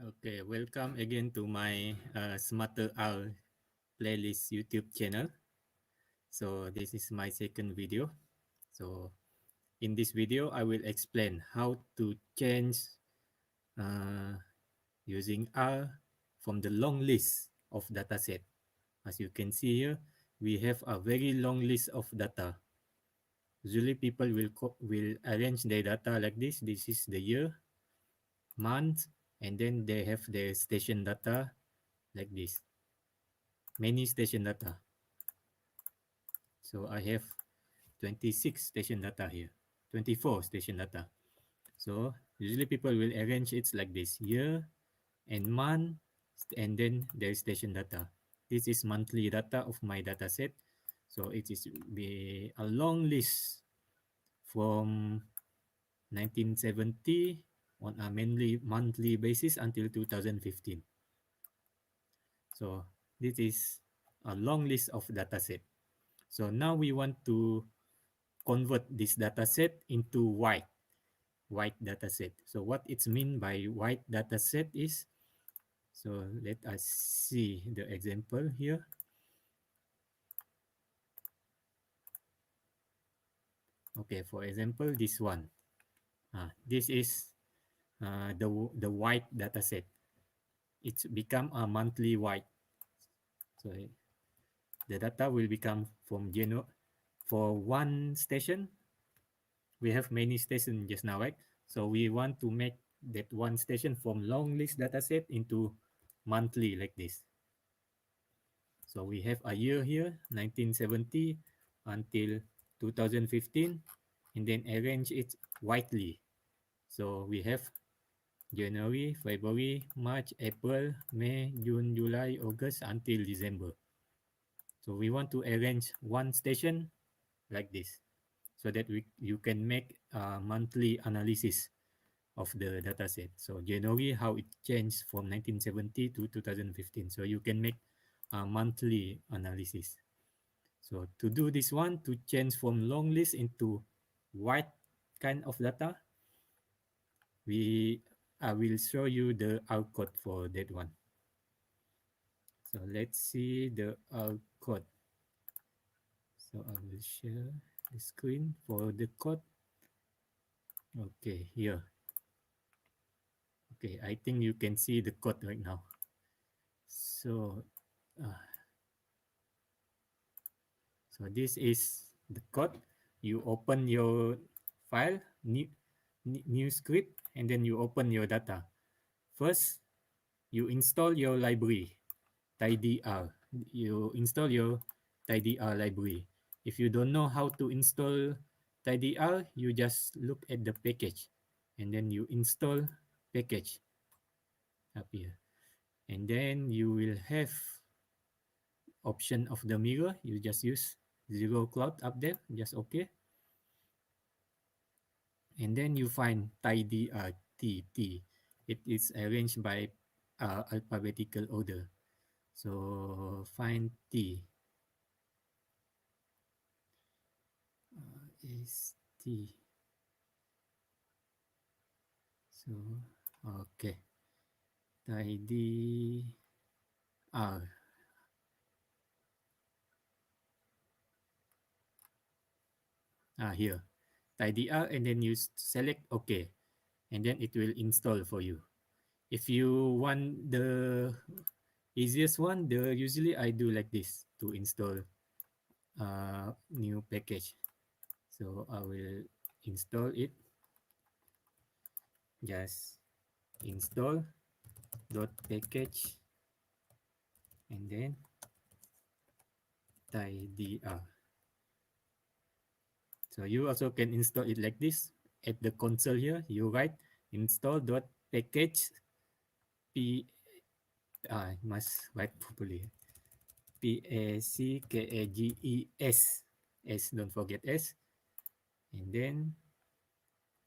Okay, welcome again to my Smarter R playlist YouTube channel. So this is my second video. So in this video, I will explain how to change uh, using R from the long list of dataset. As you can see here, we have a very long list of data. Usually people will arrange their data like this. This is the year, month, and then they have their station data like this. Many station data. So I have 26 station data here, 24 station data. So usually people will arrange it like this: year and month, and then there's station data. This is monthly data of my data set. So it is be a long list from 1970 on a mainly monthly basis until 2015. So this is a long list of data set. So now we want to convert this data set into white data set. So what it's mean by white data set is, so let us see the example here. Okay, for example, this one. This is the white data set. It's become a monthly white. So the data will become from for one station. We have many stations just now, right? So we want to make that one station from long list dataset into monthly like this. So we have a year here, 1970 until 2015, and then arrange it widely. So we have January, February, March, April, May, June, July, August until December. So we want to arrange one station like this so that you can make a monthly analysis of the dataset. So January, how it changed from 1970 to 2015. So you can make a monthly analysis. So to do this one, to change from long list into white kind of data, I will show you the R code for that one. So let's see the R code. So I will share the screen for the code. Okay, here. Okay, I think you can see the code right now. So, uh, so this is the code. You open your file, new script, and then you open your data. First, you install your library, Tidyr. You install your Tidyr library. If you don't know how to install Tidyr, you just look at the package, and then you install package up here. And then you will have option of the mirror. You just use zero cloud up there, just okay. And then you find tidy T. It is arranged by alphabetical order. So find T is T. So okay, tidy R. Here, tidy R, and then you select OK, and then it will install for you. If you want the easiest one, usually I do like this to install new package. So I will install it. Just install dot package and then tidyr. So you also can install it like this. At the console here, you write install dot package p. Must write properly. PACKAGES. S, don't forget S. And then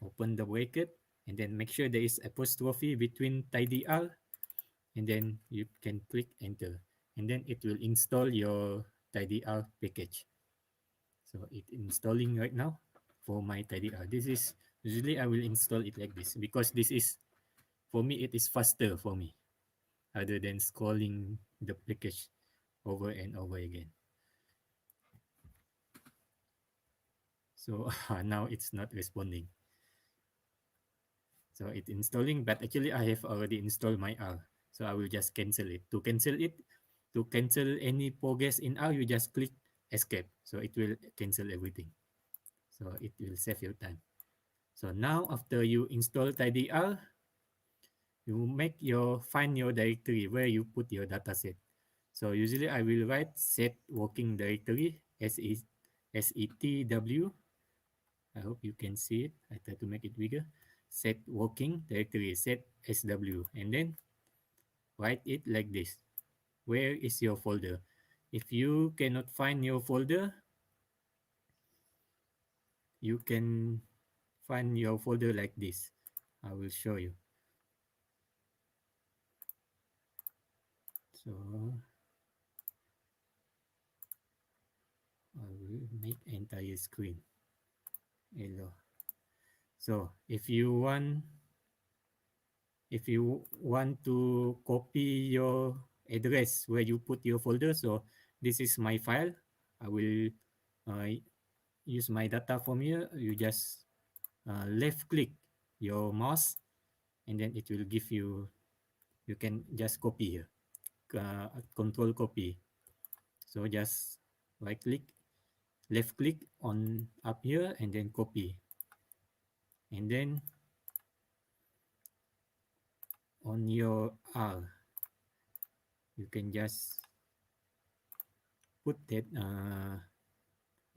open the bracket and then make sure there is apostrophe between tidyr, and then you can click enter, and then it will install your tidyr package. So it's installing right now for my tidyr. This is usually I will install it like this because this is for me it is faster for me other than scrolling the package over and over again. So now it's not responding. So it's installing, but actually I have already installed my R. So I will just cancel it. To cancel any progress in R, you just click escape. So it will cancel everything. So it will save your time. So now after you install Tidyr, you find your directory where you put your dataset. So usually I will write set working directory setw. I hope you can see it. I try to make it bigger. Set working directory set sw, and then write it like this. Where is your folder? If you cannot find your folder, you can find your folder like this. I will show you. So I will make entire screen. Hello. So if you want to copy your address where you put your folder, so this is my file. I will uh, use my data from here. You just left click your mouse, and then it will give you, you can just copy here, control copy. So just right click, left click on up here, and then copy, and then on your R you can just put that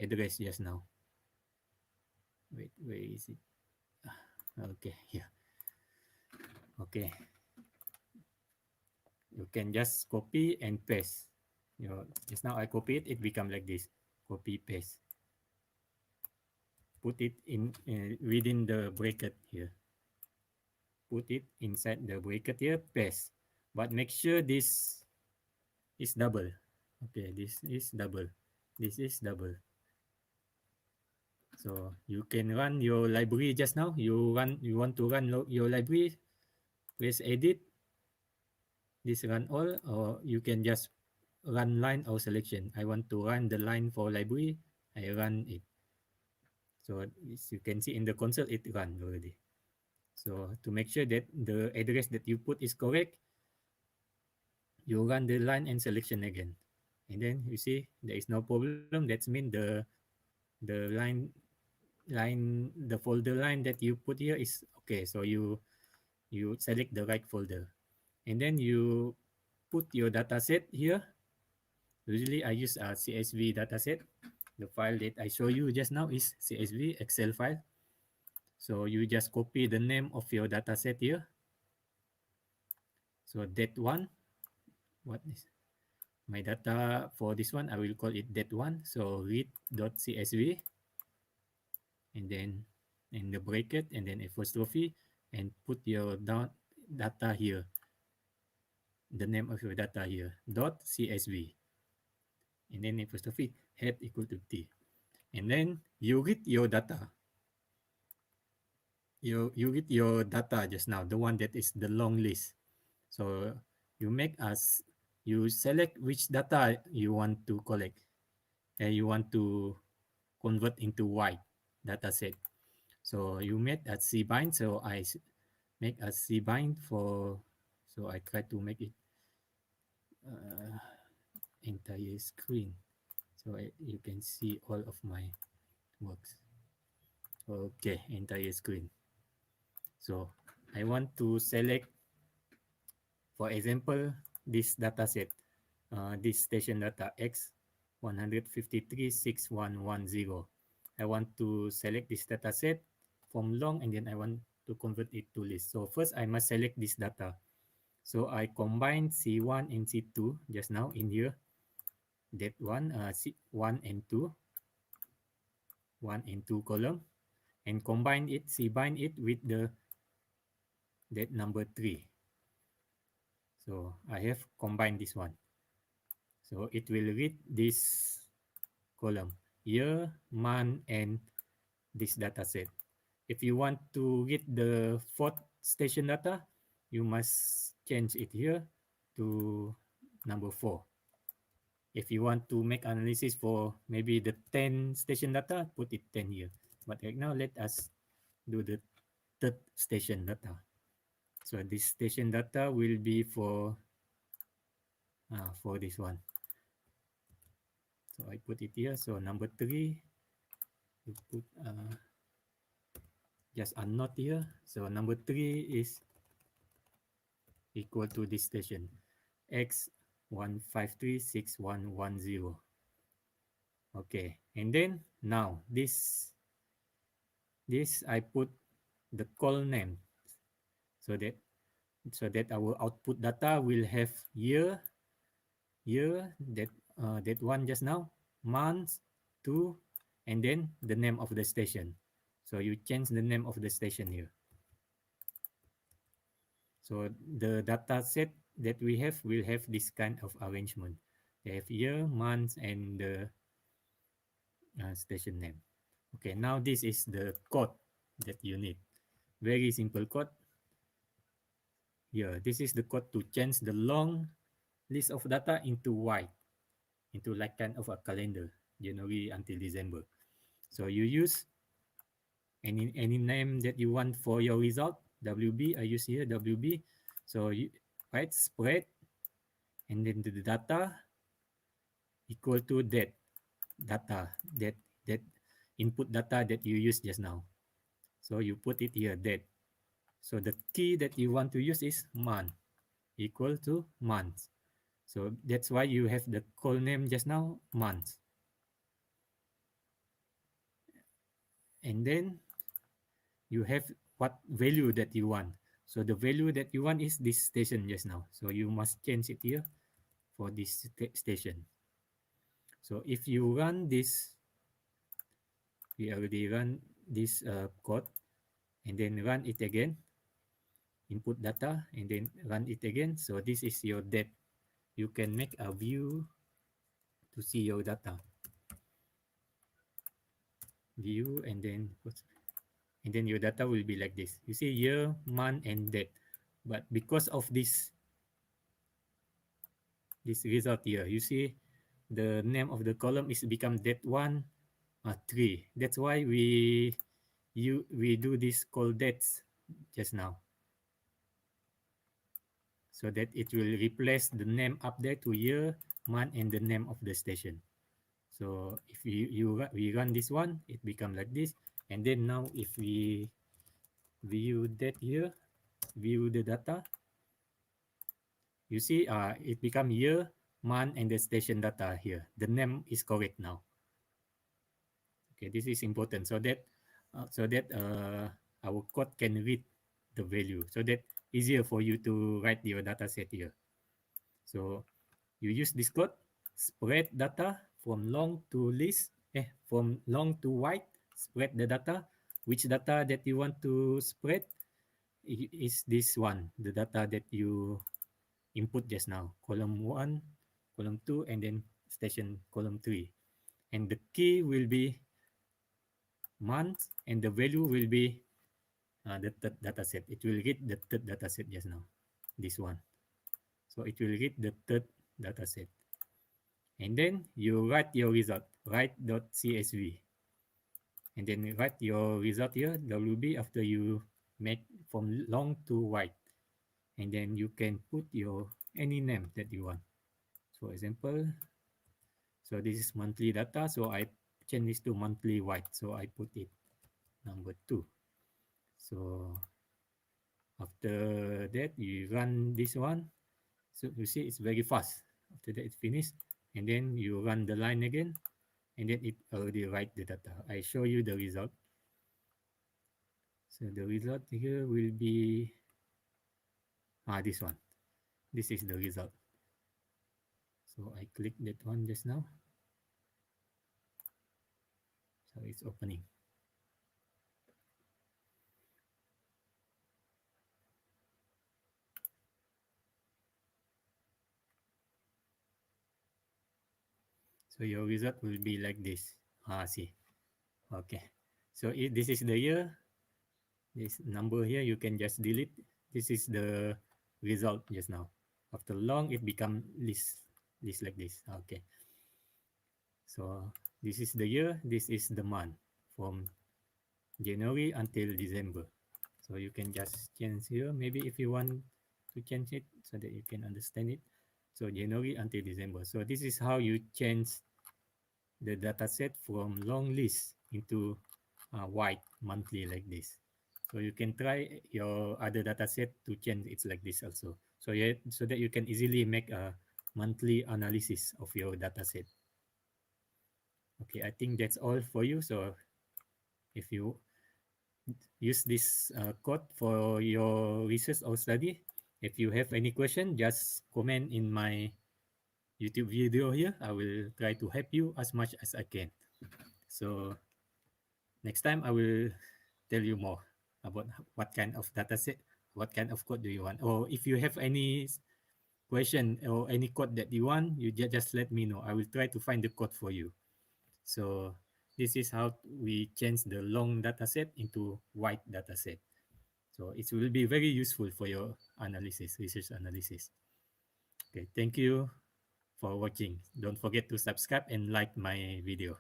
address just now. Wait, where is it? Okay, here. Okay, you can just copy and paste. Just now I copy it, it become like this. Copy paste. Put it in within the bracket here. Put it inside the bracket here. Paste. But make sure this is double. Okay, this is double. This is double. So you can run your library just now. You want to run your library. Press edit. This run all, or you can just run line or selection. I want to run the line for library. I run it. So as you can see in the console, it run already. So to make sure that the address that you put is correct, you run the line and selection again. And then you see there is no problem. That means the the folder line that you put here is okay. So you select the right folder. And then you put your dataset here. Usually I use a CSV dataset. The file that I show you just now is CSV Excel file. So you just copy the name of your dataset here. So that one, what is my data for this one? I will call it that one. So read.csv, and then in the bracket, and then apostrophe, and put your data here, the name of your data here, .csv, and then apostrophe head equal to t. And then you read your data. You read your data just now, the one that is the long list. So you select which data you want to collect, and you want to convert into white data set. So you make a cbind. So I make a cbind for, so I try to make it uh, entire screen, so you can see all of my works. Okay, entire screen. So I want to select, for example, this data set, this station data X 1536110. I want to select this data set from long, and then I want to convert it to list. So first I must select this data. So I combine C1 and C2 just now in here. That one, C1 and 2, 1 and 2 column, and combine it, cbind it with that number 3. So I have combined this one. So it will read this column, year, month, and this data set. If you want to read the fourth station data, you must change it here to number 4. If you want to make analysis for maybe the 10 station data, put it 10 here. But right now, let us do the third station data. So this station data will be for this one. So I put it here. So number 3, you put just a note here. So number 3 is equal to this station x1536110. Okay, and then now this I put the call name so that our output data will have year that one just now, month, two, and then the name of the station. So you change the name of the station here. So the data set that we have will have this kind of arrangement. They have year, month, and the station name. Okay, now this is the code that you need. Very simple code. Here, this is the code to change the long list of data into white, into like kind of a calendar, January until December. So you use any name that you want for your result. WB, I use here WB. So you write spread, and then the data equal to that data, that input data that you used just now. So you put it here, that. So the key that you want to use is month, equal to month. So that's why you have the call name just now, month. And then you have what value that you want. So the value that you want is this station just now. So you must change it here for this station. So if you run this, we already run this code, and then run it again, input data, and then run it again. So this is your date. You can make a view to see your data. View, and then your data will be like this. You see year, month, and date. But because of this result here, you see the name of the column is become date 1, 3. That's why we do this call dates just now, so that it will replace the name up there to year, month, and the name of the station. So if we run this one, it become like this. And then now if we view that here, view the data, you see it become year, month, and the station data here. The name is correct now. Okay, this is important, so that our code can read the value, so that easier for you to write your data set here. So you use this code, spread data from long to list, from long to white, spread the data. Which data that you want to spread is this one, the data that you input just now, column 1, column 2, and then station column 3. And the key will be month, and the value will be the third data set. It will read the third data set just now, this one. So it will read the third data set. And then you write your result, write.csv. And then write your result here, WB, after you make from long to white. And then you can put your any name that you want. For example, so this is monthly data, so I change this to monthly white, so I put it number 2. So after that, you run this one. So you see it's very fast. After that, it's finished. And then you run the line again. And then it already write the data. I show you the result. So the result here will be this one. This is the result. So I click that one just now. So it's opening. So your result will be like this. See. Okay. So if this is the year, this number here, you can just delete This is the result just now. After long, it become list like this. Okay. So this is the year. This is the month from January until December. So you can just change here. Maybe if you want to change it so that you can understand it. So January until December. So this is how you change the dataset from long list into white monthly like this. So you can try your other dataset to change it like this also. So yeah, so that you can easily make a monthly analysis of your dataset. Okay, I think that's all for you. So if you use this code for your research or study, if you have any question, just comment in my YouTube video here. I will try to help you as much as I can. So next time I will tell you more about what kind of data set, what kind of code do you want. Or if you have any question or any code that you want, you just let me know. I will try to find the code for you. So this is how we change the long data set into white data set. So it will be very useful for your analysis, research analysis. Okay, thank you for watching. Don't forget to subscribe and like my video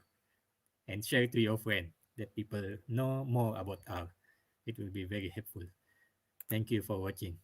and share to your friend that people know more about R. It will be very helpful. Thank you for watching.